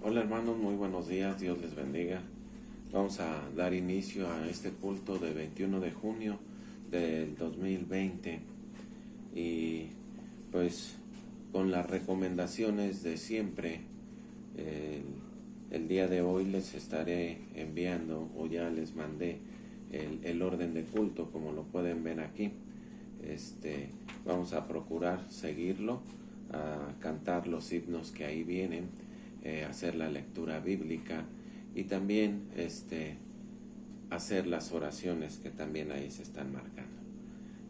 Hola hermanos, muy buenos días, Dios les bendiga. Vamos a dar inicio a este culto de 21 de junio del 2020 y pues con las recomendaciones de siempre, el día de hoy les estaré enviando o ya les mandé el orden de culto como lo pueden ver aquí. Vamos a procurar seguirlo, a cantar los himnos que ahí vienen, hacer la lectura bíblica y también hacer las oraciones que también ahí se están marcando.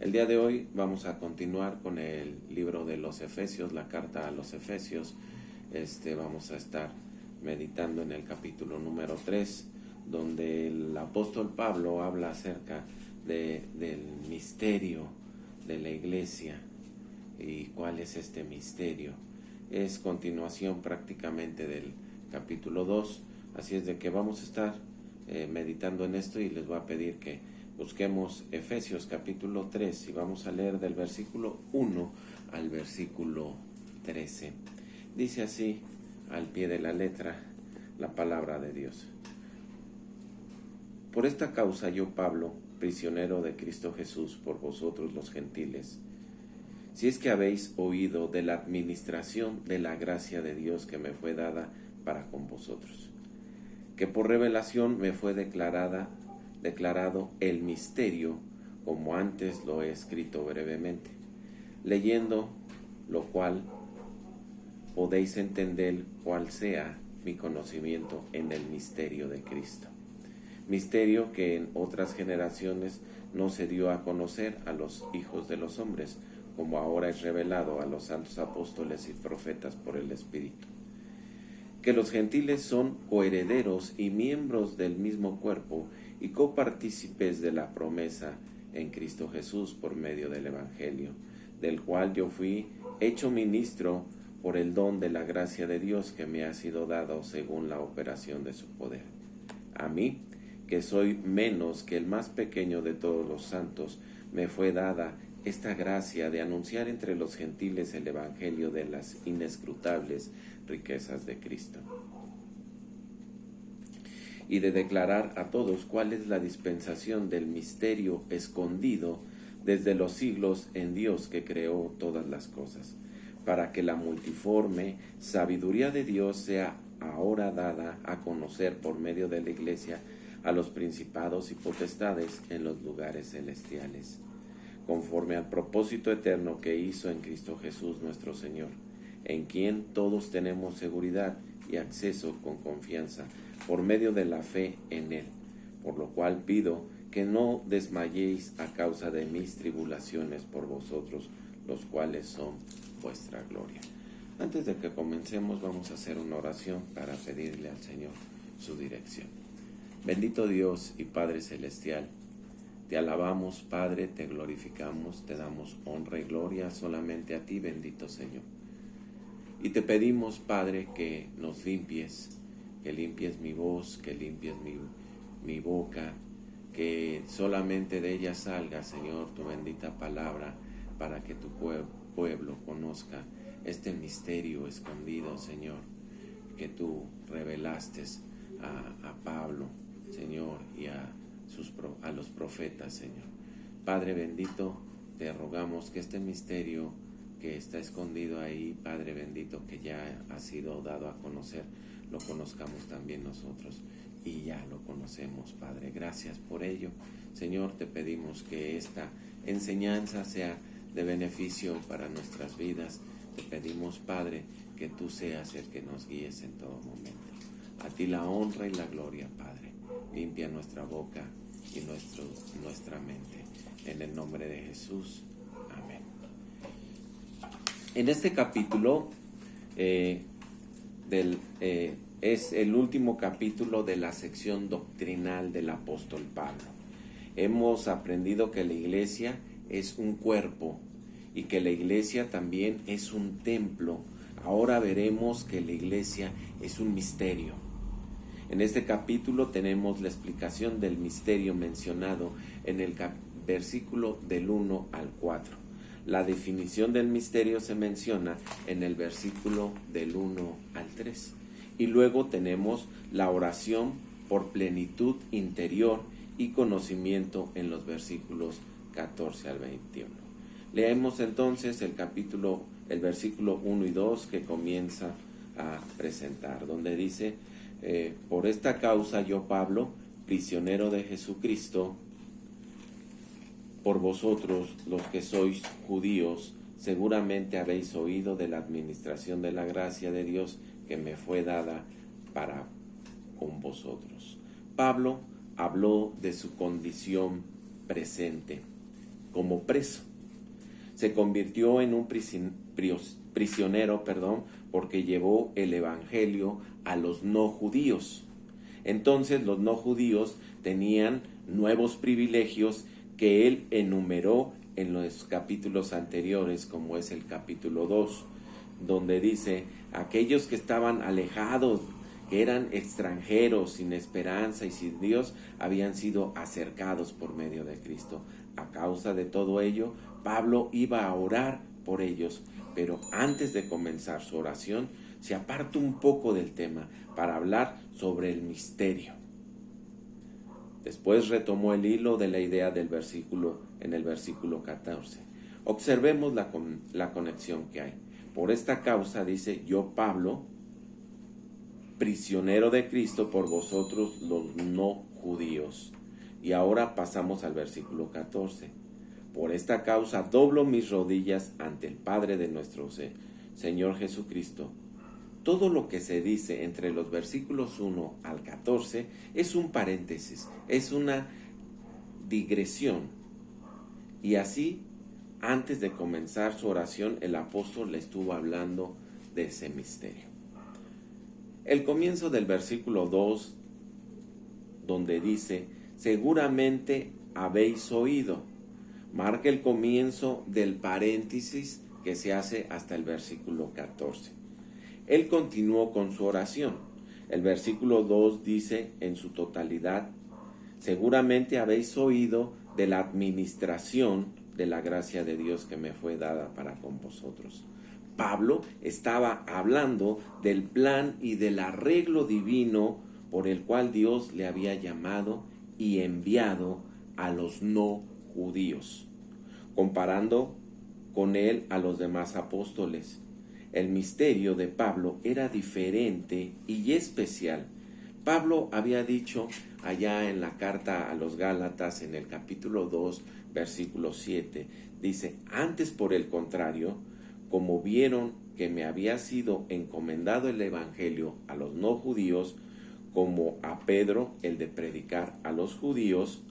El día de hoy vamos a continuar con el libro de los Efesios, la carta a los Efesios. Vamos a estar meditando en el capítulo número 3, donde el apóstol Pablo habla acerca del misterio de la iglesia. ¿Y cuál es este misterio? Es continuación prácticamente del capítulo 2, así es de que vamos a estar meditando en esto y les voy a pedir que busquemos Efesios capítulo 3 y vamos a leer del versículo 1 al versículo 13. Dice así, al pie de la letra, la palabra de Dios. Por esta causa yo, Pablo, prisionero de Cristo Jesús por vosotros los gentiles, si es que habéis oído de la administración de la gracia de Dios que me fue dada para con vosotros, que por revelación me fue declarado el misterio, como antes lo he escrito brevemente, leyendo lo cual podéis entender cuál sea mi conocimiento en el misterio de Cristo. Misterio que en otras generaciones no se dio a conocer a los hijos de los hombres, como ahora es revelado a los santos apóstoles y profetas por el Espíritu. Que los gentiles son coherederos y miembros del mismo cuerpo y copartícipes de la promesa en Cristo Jesús por medio del Evangelio, del cual yo fui hecho ministro por el don de la gracia de Dios que me ha sido dado según la operación de su poder. A mí, que soy menos que el más pequeño de todos los santos, me fue dada esta gracia de anunciar entre los gentiles el evangelio de las inescrutables riquezas de Cristo, y de declarar a todos cuál es la dispensación del misterio escondido desde los siglos en Dios que creó todas las cosas, para que la multiforme sabiduría de Dios sea ahora dada a conocer por medio de la Iglesia a los principados y potestades en los lugares celestiales, conforme al propósito eterno que hizo en Cristo Jesús nuestro Señor, en quien todos tenemos seguridad y acceso con confianza por medio de la fe en Él, por lo cual pido que no desmayéis a causa de mis tribulaciones por vosotros, los cuales son vuestra gloria. Antes de que comencemos, vamos a hacer una oración para pedirle al Señor su dirección. Bendito Dios y Padre Celestial, te alabamos, Padre, te glorificamos, te damos honra y gloria solamente a ti, bendito Señor. Y te pedimos, Padre, que nos limpies, que limpies mi voz, que limpies mi boca, que solamente de ella salga, Señor, tu bendita palabra, para que tu pueblo conozca este misterio escondido, Señor, que tú revelaste a Pablo, Señor, y a los profetas, Señor. Padre bendito, te rogamos que este misterio que está escondido ahí, Padre bendito, que ya ha sido dado a conocer, lo conozcamos también nosotros, y ya lo conocemos, Padre. Gracias por ello, Señor. Te pedimos que esta enseñanza sea de beneficio para nuestras vidas. Te pedimos, Padre, que tú seas el que nos guíes en todo momento. A ti la honra y la gloria, Padre. Limpia nuestra boca y nuestra mente. En el nombre de Jesús. Amén. En este capítulo es el último capítulo de la sección doctrinal del apóstol Pablo. Hemos aprendido que la iglesia es un cuerpo y que la iglesia también es un templo. Ahora veremos que la iglesia es un misterio. En este capítulo tenemos la explicación del misterio mencionado en el versículo del 1 al 4. La definición del misterio se menciona en el versículo del 1 al 3. Y luego tenemos la oración por plenitud interior y conocimiento en los versículos 14 al 21. Leemos entonces el versículo 1 y 2 que comienza a presentar, donde dice: por esta causa yo, Pablo, prisionero de Jesucristo, por vosotros los que sois judíos, seguramente habéis oído de la administración de la gracia de Dios que me fue dada para con vosotros. Pablo habló de su condición presente como preso. Se convirtió en un prisionero, porque llevó el evangelio a los no judíos. Entonces los no judíos tenían nuevos privilegios que él enumeró en los capítulos anteriores, como es el capítulo 2, donde dice: aquellos que estaban alejados, que eran extranjeros, sin esperanza y sin Dios, habían sido acercados por medio de Cristo. A causa de todo ello, Pablo iba a orar por ellos, pero antes de comenzar su oración, se aparta un poco del tema para hablar sobre el misterio. Después retomó el hilo de la idea del versículo en el versículo 14. Observemos la conexión que hay. Por esta causa, dice: yo, Pablo, prisionero de Cristo por vosotros los no judíos. Y ahora pasamos al versículo 14. Por esta causa doblo mis rodillas ante el Padre de nuestro Señor Jesucristo. Todo lo que se dice entre los versículos 1 al 14 es un paréntesis, es una digresión. Y así, antes de comenzar su oración, el apóstol le estuvo hablando de ese misterio. El comienzo del versículo 2, donde dice: seguramente habéis oído, marca el comienzo del paréntesis que se hace hasta el versículo 14. Él continuó con su oración. El versículo 2 dice en su totalidad: seguramente habéis oído de la administración de la gracia de Dios que me fue dada para con vosotros. Pablo estaba hablando del plan y del arreglo divino por el cual Dios le había llamado y enviado a los no judíos, comparando con él a los demás apóstoles. El misterio de Pablo era diferente y especial. Pablo había dicho allá en la carta a los Gálatas, en el capítulo 2, versículo 7, dice: antes, por el contrario, como vieron que me había sido encomendado el evangelio a los no judíos, como a Pedro el de predicar a los judíos,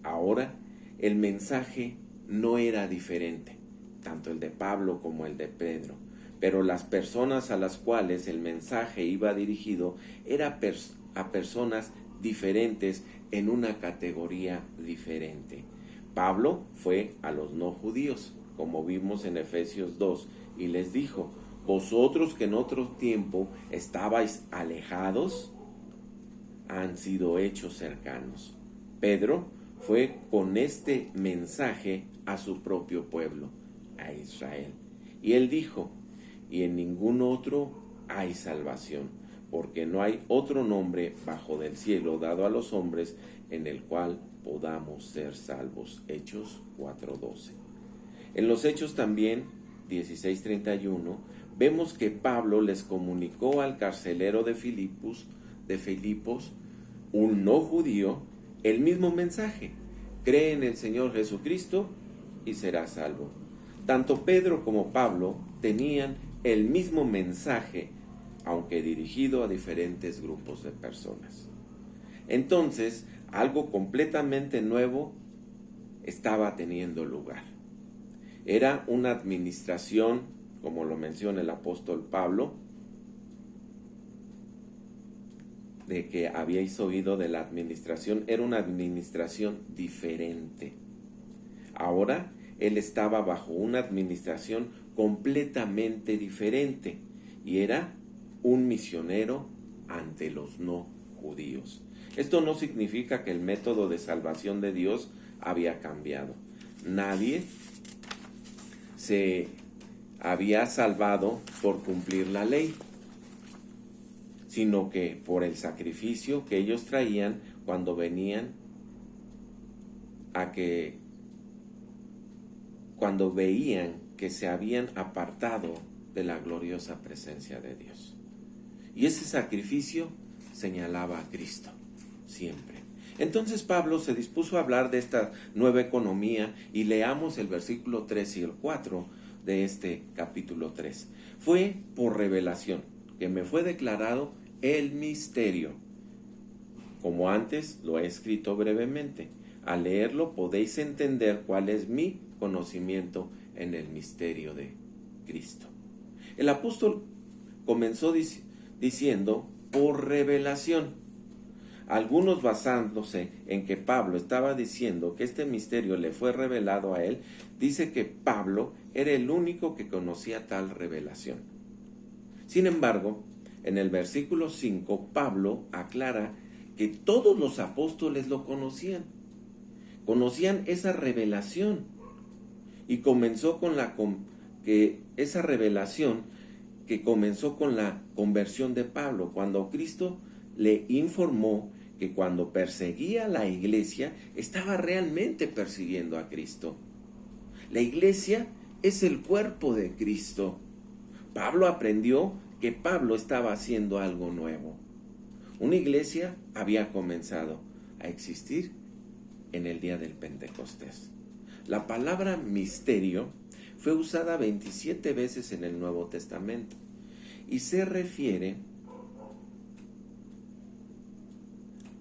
ahora el mensaje no era diferente, tanto el de Pablo como el de Pedro, pero las personas a las cuales el mensaje iba dirigido era a personas diferentes en una categoría diferente. Pablo fue a los no judíos, como vimos en Efesios 2, y les dijo: vosotros que en otro tiempo estabais alejados, han sido hechos cercanos. Pedro fue con este mensaje a su propio pueblo, a Israel. Y él dijo: y en ningún otro hay salvación, porque no hay otro nombre bajo del cielo dado a los hombres en el cual podamos ser salvos. Hechos 4:12. En los Hechos también, 16:31, vemos que Pablo les comunicó al carcelero de Filipos, un no judío, el mismo mensaje: cree en el Señor Jesucristo y serás salvo. Tanto Pedro como Pablo tenían el mismo mensaje, aunque dirigido a diferentes grupos de personas. Entonces, algo completamente nuevo estaba teniendo lugar. Era una administración, como lo menciona el apóstol Pablo, de que habíais oído de la administración. Era una administración diferente. Ahora él estaba bajo una administración completamente diferente, y era un misionero ante los no judíos. Esto no significa que el método de salvación de Dios había cambiado. Nadie se había salvado por cumplir la ley. sino que por el sacrificio que ellos traían cuando venían cuando veían que se habían apartado de la gloriosa presencia de Dios. Y ese sacrificio señalaba a Cristo, siempre. Entonces Pablo se dispuso a hablar de esta nueva economía y leamos el versículo 3 y el 4 de este capítulo 3. Fue por revelación que me fue declarado el misterio, como antes lo he escrito brevemente. Al leerlo podéis entender cuál es mi conocimiento en el misterio de Cristo. El apóstol comenzó diciendo por revelación. Algunos, basándose en que Pablo estaba diciendo que este misterio le fue revelado a él, dice que Pablo era el único que conocía tal revelación. Sin embargo, en el versículo 5, Pablo aclara que todos los apóstoles lo conocían esa revelación, y comenzó con esa revelación que comenzó con la conversión de Pablo, cuando Cristo le informó que cuando perseguía a la iglesia, estaba realmente persiguiendo a Cristo. La iglesia es el cuerpo de Cristo. Pablo aprendió que Pablo estaba haciendo algo nuevo. Una iglesia había comenzado a existir en el día del Pentecostés. La palabra misterio fue usada 27 veces en el Nuevo Testamento y se refiere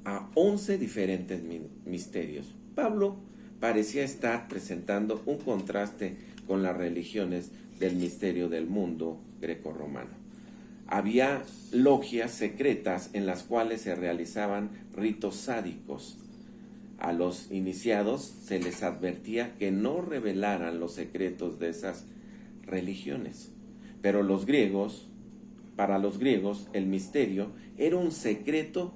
a 11 diferentes misterios. Pablo parecía estar presentando un contraste con las religiones del misterio del mundo grecorromano. Había logias secretas en las cuales se realizaban ritos sádicos. A los iniciados se les advertía que no revelaran los secretos de esas religiones. Pero para los griegos, el misterio era un secreto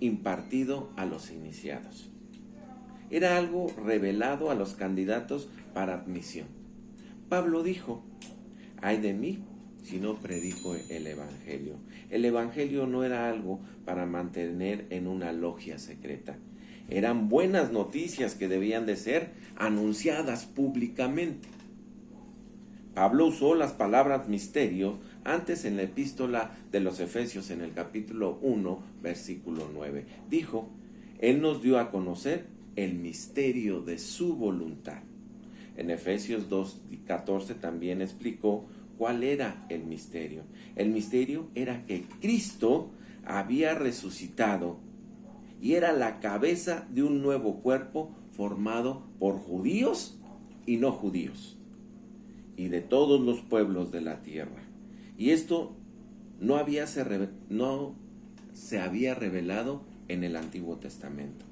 impartido a los iniciados. Era algo revelado a los candidatos para admisión. Pablo dijo: ay de mí si no predico el Evangelio. El Evangelio no era algo para mantener en una logia secreta. Eran buenas noticias que debían de ser anunciadas públicamente. Pablo usó las palabras misterio antes en la epístola de los Efesios en el capítulo 1, versículo 9. Dijo: Él nos dio a conocer el misterio de su voluntad. En Efesios 2:14 también explicó cuál era el misterio. El misterio era que Cristo había resucitado y era la cabeza de un nuevo cuerpo formado por judíos y no judíos, y de todos los pueblos de la tierra. Y esto no se había revelado en el Antiguo Testamento.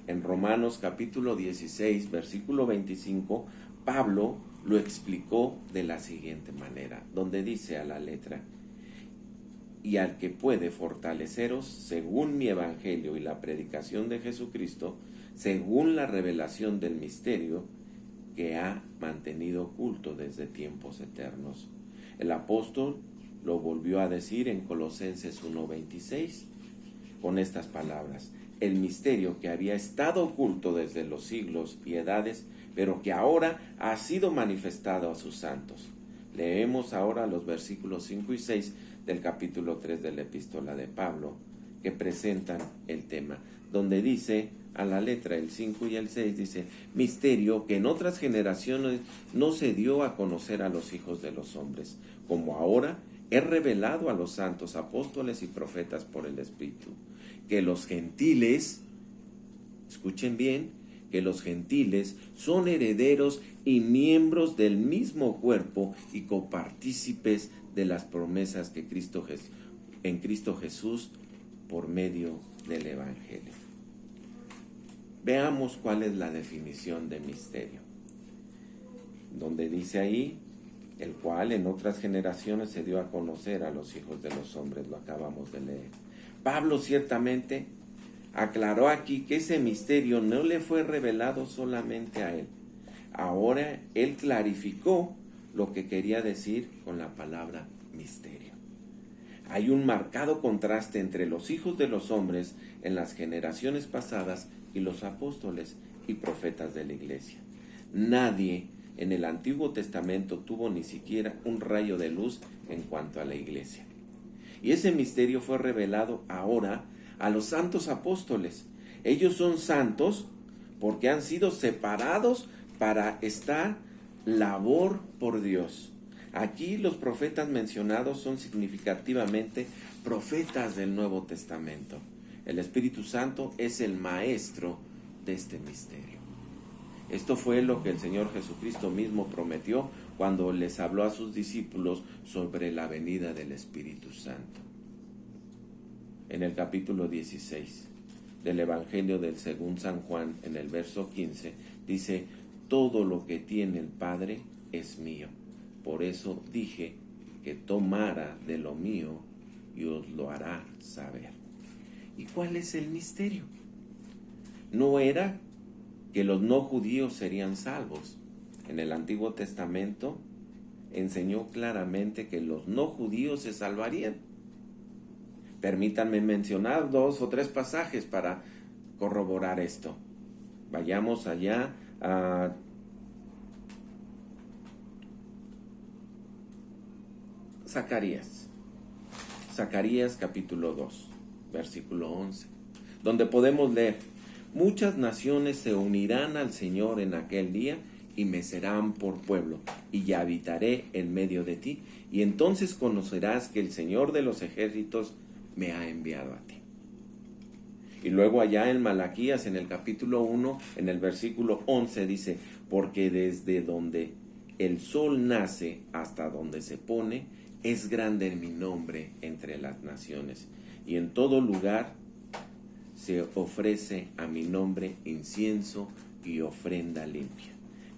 En Romanos capítulo 16, versículo 25, Pablo lo explicó de la siguiente manera, donde dice a la letra: y al que puede fortaleceros según mi evangelio y la predicación de Jesucristo, según la revelación del misterio que ha mantenido oculto desde tiempos eternos. El apóstol lo volvió a decir en Colosenses 1:26 con estas palabras: el misterio que había estado oculto desde los siglos y edades, pero que ahora ha sido manifestado a sus santos. Leemos ahora los versículos 5 y 6 del capítulo 3 de la epístola de Pablo, que presentan el tema, donde dice a la letra el 5 y el 6, dice: misterio que en otras generaciones no se dio a conocer a los hijos de los hombres, como ahora es revelado a los santos apóstoles y profetas por el Espíritu, que los gentiles, escuchen bien, que los gentiles son herederos y miembros del mismo cuerpo y copartícipes de las promesas que en Cristo Jesús por medio del Evangelio. Veamos cuál es la definición de misterio, donde dice ahí: el cual en otras generaciones se dio a conocer a los hijos de los hombres. Lo acabamos de leer. Pablo ciertamente aclaró aquí que ese misterio no le fue revelado solamente a él. Ahora él clarificó lo que quería decir con la palabra misterio. Hay un marcado contraste entre los hijos de los hombres en las generaciones pasadas y los apóstoles y profetas de la iglesia. Nadie en el Antiguo Testamento tuvo ni siquiera un rayo de luz en cuanto a la iglesia. Y ese misterio fue revelado ahora a los santos apóstoles. Ellos son santos porque han sido separados para esta labor por Dios. Aquí los profetas mencionados son significativamente profetas del Nuevo Testamento. El Espíritu Santo es el maestro de este misterio. Esto fue lo que el Señor Jesucristo mismo prometió cuando les habló a sus discípulos sobre la venida del Espíritu Santo. En el capítulo 16 del Evangelio del según San Juan, en el verso 15, dice: todo lo que tiene el Padre es mío. Por eso dije que tomara de lo mío y os lo hará saber. ¿Y cuál es el misterio? No era que los no judíos serían salvos. En el Antiguo Testamento enseñó claramente que los no judíos se salvarían. Permítanme mencionar 2 o 3 pasajes para corroborar esto. Vayamos allá a Zacarías capítulo 2, versículo 11, donde podemos leer: muchas naciones se unirán al Señor en aquel día y me serán por pueblo, y ya habitaré en medio de ti, y entonces conocerás que el Señor de los ejércitos me ha enviado a ti. Y luego allá en Malaquías, en el capítulo 1, en el versículo 11, dice: porque desde donde el sol nace hasta donde se pone, es grande mi nombre entre las naciones, y en todo lugar se ofrece a mi nombre incienso y ofrenda limpia.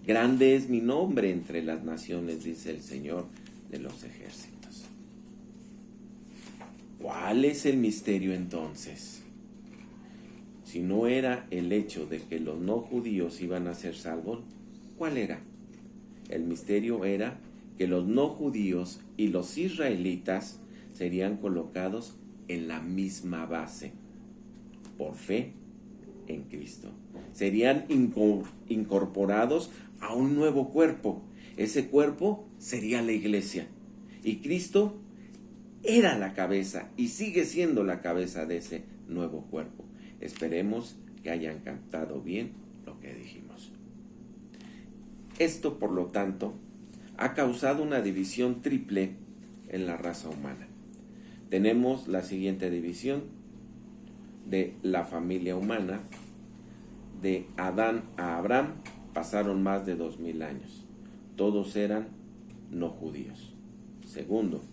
Grande es mi nombre entre las naciones, dice el Señor de los ejércitos. ¿Cuál es el misterio entonces? Si no era el hecho de que los no judíos iban a ser salvos, ¿cuál era? El misterio era que los no judíos y los israelitas serían colocados en la misma base, por fe en Cristo. Serían incorporados a un nuevo cuerpo. Ese cuerpo sería la iglesia. Y Cristo era la cabeza y sigue siendo la cabeza de ese nuevo cuerpo. Esperemos que hayan captado bien lo que dijimos. Esto, por lo tanto, ha causado una división triple en la raza humana. Tenemos la siguiente división: de la familia humana. De Adán a Abraham pasaron más de 2000 años. Todos eran no judíos. Segundo,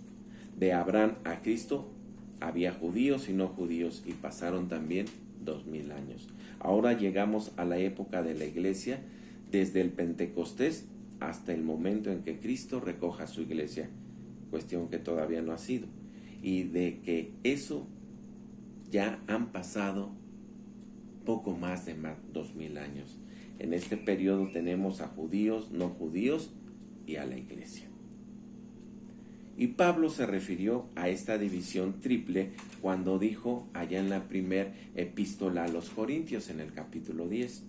de Abraham a Cristo había judíos y no judíos y pasaron también 2000 años. Ahora llegamos a la época de la iglesia, desde el Pentecostés hasta el momento en que Cristo recoja su iglesia, cuestión que todavía no ha sido, y de que eso ya han pasado poco más de 2000 años. En este periodo tenemos a judíos, no judíos y a la iglesia. Y Pablo se refirió a esta división triple cuando dijo allá en la primera epístola a los Corintios, en el capítulo 10,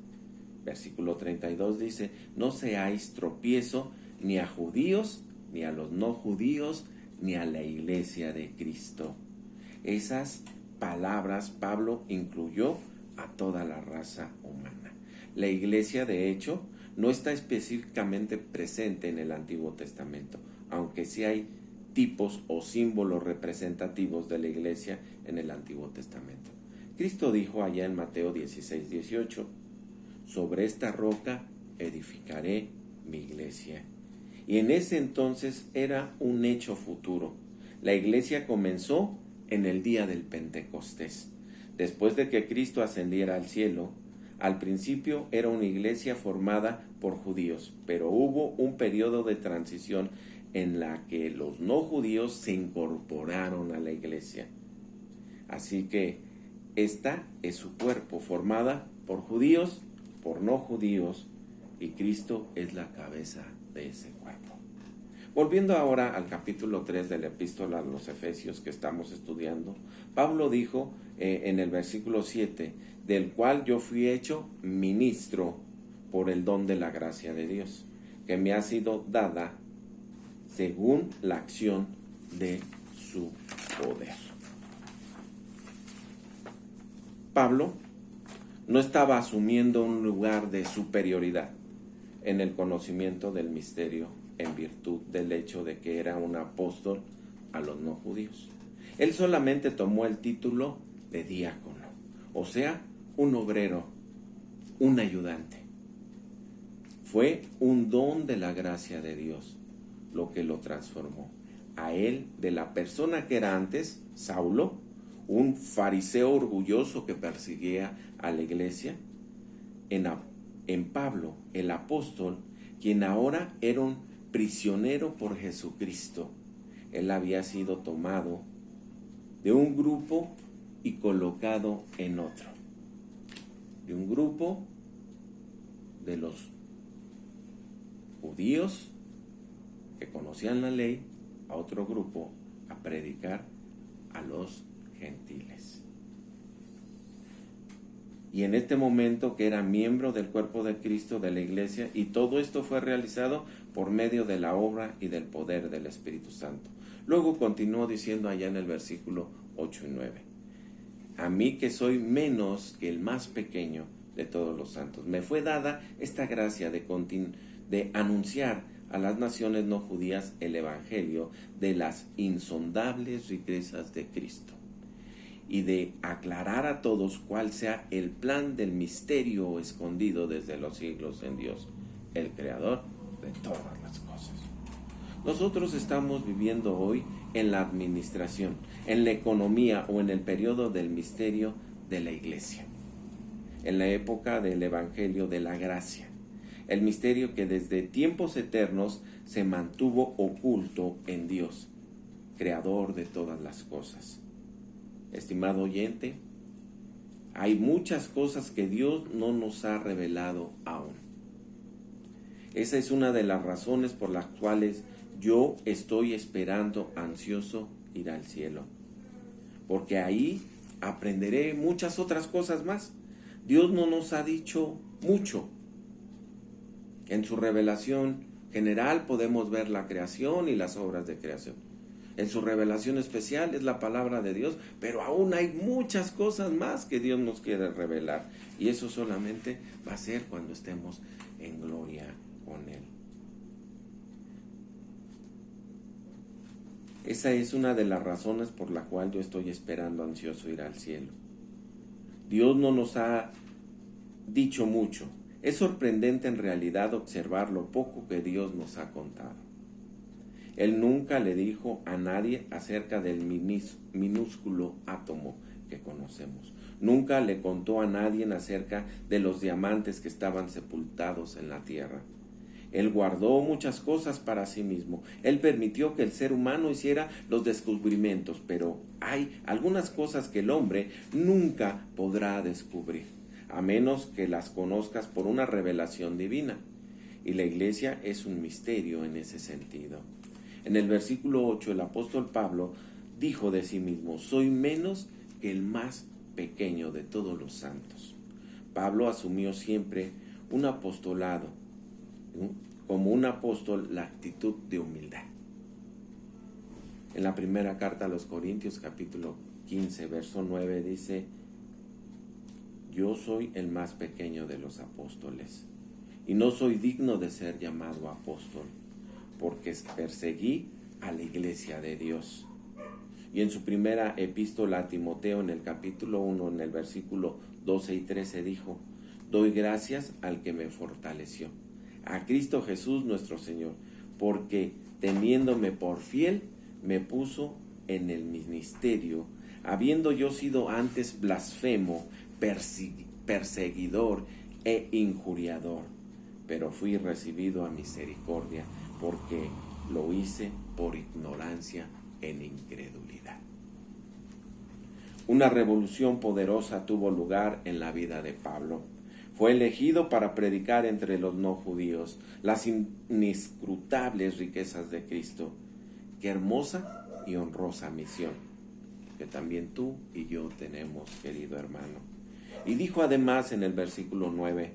versículo 32, dice: no seáis tropiezo ni a judíos, ni a los no judíos, ni a la iglesia de Cristo. Esas palabras Pablo incluyó a toda la raza humana. La iglesia, de hecho, no está específicamente presente en el Antiguo Testamento, aunque sí hay tipos o símbolos representativos de la iglesia en el Antiguo Testamento. Cristo dijo allá en Mateo 16, 18: sobre esta roca edificaré mi iglesia. Y en ese entonces era un hecho futuro. La iglesia comenzó en el día del Pentecostés. Después de que Cristo ascendiera al cielo, al principio era una iglesia formada por judíos, pero hubo un periodo de transición en la que los no judíos se incorporaron a la iglesia. Así que esta es su cuerpo, formada por judíos, por no judíos, y Cristo es la cabeza de ese cuerpo. Volviendo ahora al capítulo 3 de la epístola a los Efesios que estamos estudiando, Pablo dijo en el versículo 7, del cual yo fui hecho ministro por el don de la gracia de Dios, que me ha sido dada según la acción de su poder. Pablo no estaba asumiendo un lugar de superioridad en el conocimiento del misterio en virtud del hecho de que era un apóstol a los no judíos. Él solamente tomó el título de diácono, o sea, un obrero, un ayudante. Fue un don de la gracia de Dios lo que lo transformó. A él, de la persona que era antes, Saulo, un fariseo orgulloso que perseguía a la iglesia, en Pablo, el apóstol, quien ahora era un prisionero por Jesucristo. Él había sido tomado de un grupo y colocado en otro. De un grupo de los judíos que conocían la ley, a otro grupo a predicar a los gentiles. Y en este momento que era miembro del cuerpo de Cristo, de la iglesia, y todo esto fue realizado por medio de la obra y del poder del Espíritu Santo. Luego continuó diciendo allá en el versículo 8 y 9, a mí que soy menos que el más pequeño de todos los santos, me fue dada esta gracia de anunciar a las naciones no judías el evangelio de las insondables riquezas de Cristo, y de aclarar a todos cuál sea el plan del misterio escondido desde los siglos en Dios, el creador de todas las cosas. Nosotros estamos viviendo hoy en la administración, en la economía o en el periodo del misterio de la iglesia, en la época del evangelio de la gracia, el misterio que desde tiempos eternos se mantuvo oculto en Dios, creador de todas las cosas. Estimado oyente, hay muchas cosas que Dios no nos ha revelado aún. Esa es una de las razones por las cuales yo estoy esperando ansioso ir al cielo, porque ahí aprenderé muchas otras cosas más. Dios no nos ha dicho mucho. En su revelación general podemos ver la creación y las obras de creación. En su revelación especial es la palabra de Dios, pero aún hay muchas cosas más que Dios nos quiere revelar. Y eso solamente va a ser cuando estemos en gloria con Él. Esa es una de las razones por la cual yo estoy esperando ansioso ir al cielo. Dios no nos ha dicho mucho. Es sorprendente en realidad observar lo poco que Dios nos ha contado. Él nunca le dijo a nadie acerca del minúsculo átomo que conocemos. Nunca le contó a nadie acerca de los diamantes que estaban sepultados en la tierra. Él guardó muchas cosas para sí mismo. Él permitió que el ser humano hiciera los descubrimientos, pero hay algunas cosas que el hombre nunca podrá descubrir, a menos que las conozcas por una revelación divina. Y la iglesia es un misterio en ese sentido. En el versículo 8, el apóstol Pablo dijo de sí mismo, soy menos que el más pequeño de todos los santos. Pablo asumió siempre un apostolado, como un apóstol, la actitud de humildad. En la primera carta a los Corintios, capítulo 15, verso 9, dice, yo soy el más pequeño de los apóstoles, y no soy digno de ser llamado apóstol, porque perseguí a la iglesia de Dios. Y en su primera epístola a Timoteo, en el capítulo 1, en el versículo 12 y 13, dijo, doy gracias al que me fortaleció, a Cristo Jesús nuestro Señor, porque teniéndome por fiel, me puso en el ministerio, habiendo yo sido antes blasfemo, perseguidor e injuriador, pero fui recibido a misericordia, porque lo hice por ignorancia en incredulidad. Una revolución poderosa tuvo lugar en la vida de Pablo. Fue elegido para predicar entre los no judíos las inescrutables riquezas de Cristo. Qué hermosa y honrosa misión que también tú y yo tenemos, querido hermano. Y dijo además en el versículo 9,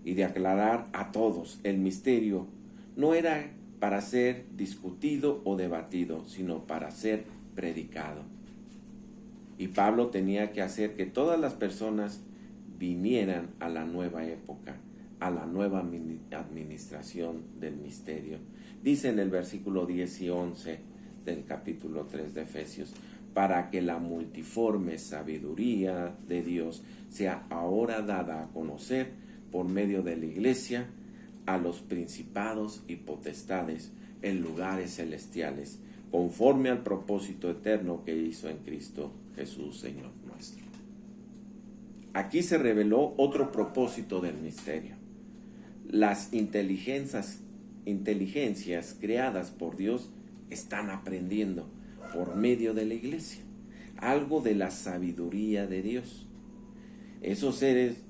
y de aclarar a todos el misterio, no era para ser discutido o debatido, sino para ser predicado. Y Pablo tenía que hacer que todas las personas vinieran a la nueva época, a la nueva administración del misterio. Dice en el versículo 10 y 11 del capítulo 3 de Efesios, para que la multiforme sabiduría de Dios sea ahora dada a conocer por medio de la iglesia a los principados y potestades en lugares celestiales, conforme al propósito eterno que hizo en Cristo Jesús, Señor nuestro. Aquí se reveló otro propósito del misterio. Las inteligencias creadas por Dios están aprendiendo por medio de la iglesia algo de la sabiduría de Dios. Esos seres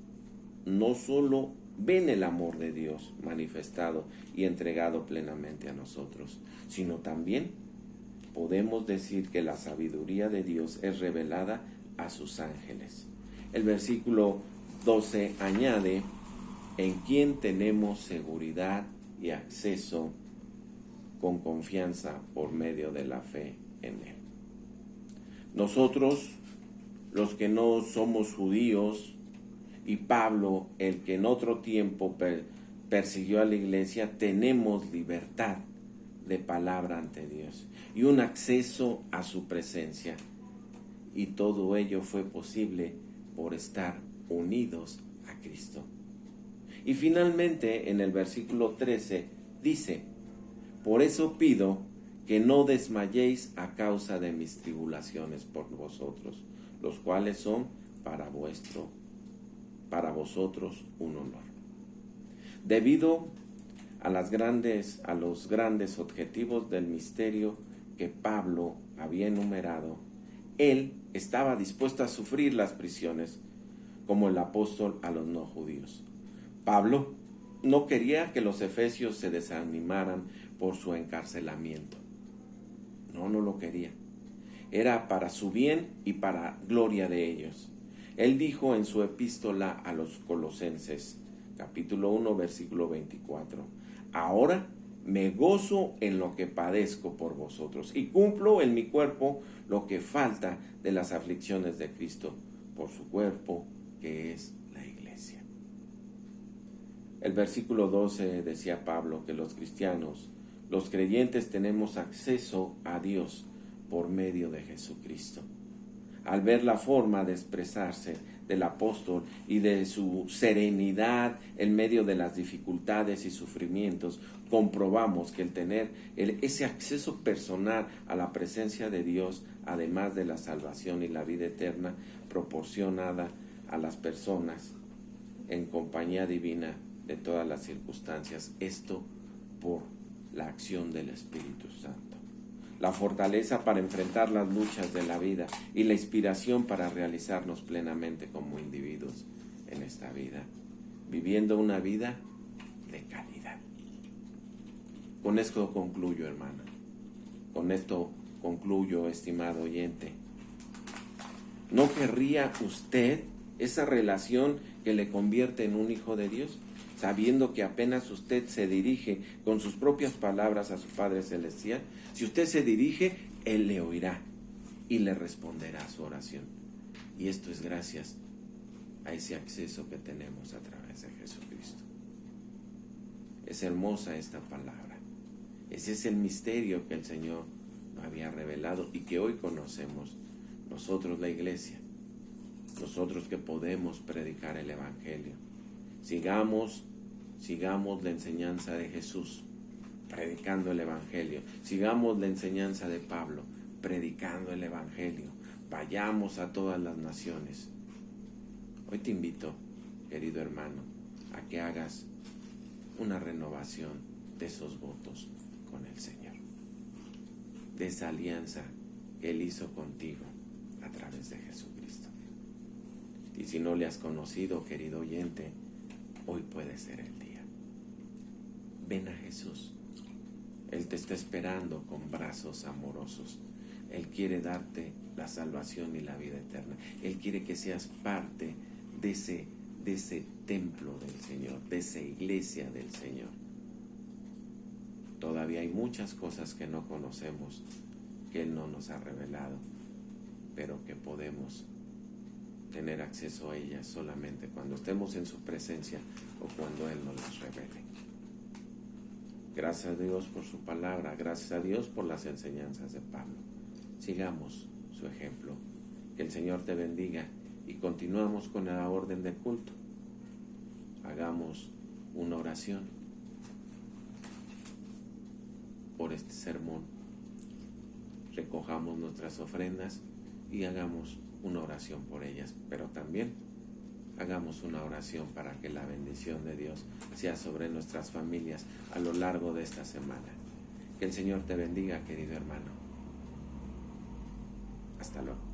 no solo ven el amor de Dios manifestado y entregado plenamente a nosotros, sino también podemos decir que la sabiduría de Dios es revelada a sus ángeles. El versículo 12 añade, en quien tenemos seguridad y acceso con confianza por medio de la fe en Él. Nosotros, los que no somos judíos, y Pablo, el que en otro tiempo persiguió a la iglesia, tenemos libertad de palabra ante Dios y un acceso a su presencia. Y todo ello fue posible por estar unidos a Cristo. Y finalmente en el versículo 13 dice, por eso pido que no desmayéis a causa de mis tribulaciones por vosotros, los cuales son para vosotros un honor. Debido a los grandes objetivos del misterio que Pablo había enumerado, él estaba dispuesto a sufrir las prisiones como el apóstol a los no judíos. Pablo no quería que los efesios se desanimaran por su encarcelamiento. No lo quería. Era para su bien y para gloria de ellos. Él dijo en su epístola a los Colosenses, capítulo 1, versículo 24, ahora me gozo en lo que padezco por vosotros y cumplo en mi cuerpo lo que falta de las aflicciones de Cristo por su cuerpo, que es la iglesia. El versículo 12 decía Pablo que los cristianos, los creyentes, tenemos acceso a Dios por medio de Jesucristo. Al ver la forma de expresarse del apóstol y de su serenidad en medio de las dificultades y sufrimientos, comprobamos que el tener ese acceso personal a la presencia de Dios, además de la salvación y la vida eterna proporcionada a las personas en compañía divina de todas las circunstancias, esto por la acción del Espíritu Santo. La fortaleza para enfrentar las luchas de la vida y la inspiración para realizarnos plenamente como individuos en esta vida, viviendo una vida de calidad. Con esto concluyo, hermano. Con esto concluyo, estimado oyente. ¿No querría usted esa relación que le convierte en un hijo de Dios? Sabiendo que apenas usted se dirige con sus propias palabras a su Padre Celestial, si usted se dirige, Él le oirá y le responderá a su oración. Y esto es gracias a ese acceso que tenemos a través de Jesucristo. Es hermosa esta palabra. Ese es el misterio que el Señor nos había revelado y que hoy conocemos nosotros, la iglesia, nosotros que podemos predicar el Evangelio. Sigamos la enseñanza de Jesús, predicando el Evangelio. Sigamos la enseñanza de Pablo, predicando el Evangelio. Vayamos a todas las naciones. Hoy te invito, querido hermano, a que hagas una renovación de esos votos con el Señor, de esa alianza que Él hizo contigo a través de Jesucristo. Y si no le has conocido, querido oyente, hoy puede ser el día. Ven a Jesús. Él te está esperando con brazos amorosos. Él quiere darte la salvación y la vida eterna. Él quiere que seas parte de ese templo del Señor, de esa iglesia del Señor. Todavía hay muchas cosas que no conocemos, que Él no nos ha revelado, pero que podemos tener acceso a ellas solamente cuando estemos en su presencia o cuando Él nos las revele. Gracias a Dios por su palabra, gracias a Dios por las enseñanzas de Pablo. Sigamos su ejemplo. Que el Señor te bendiga y continuamos con la orden de culto. Hagamos una oración por este sermón. Recojamos nuestras ofrendas y hagamos una oración por ellas, pero también hagamos una oración para que la bendición de Dios sea sobre nuestras familias a lo largo de esta semana. Que el Señor te bendiga, querido hermano. Hasta luego.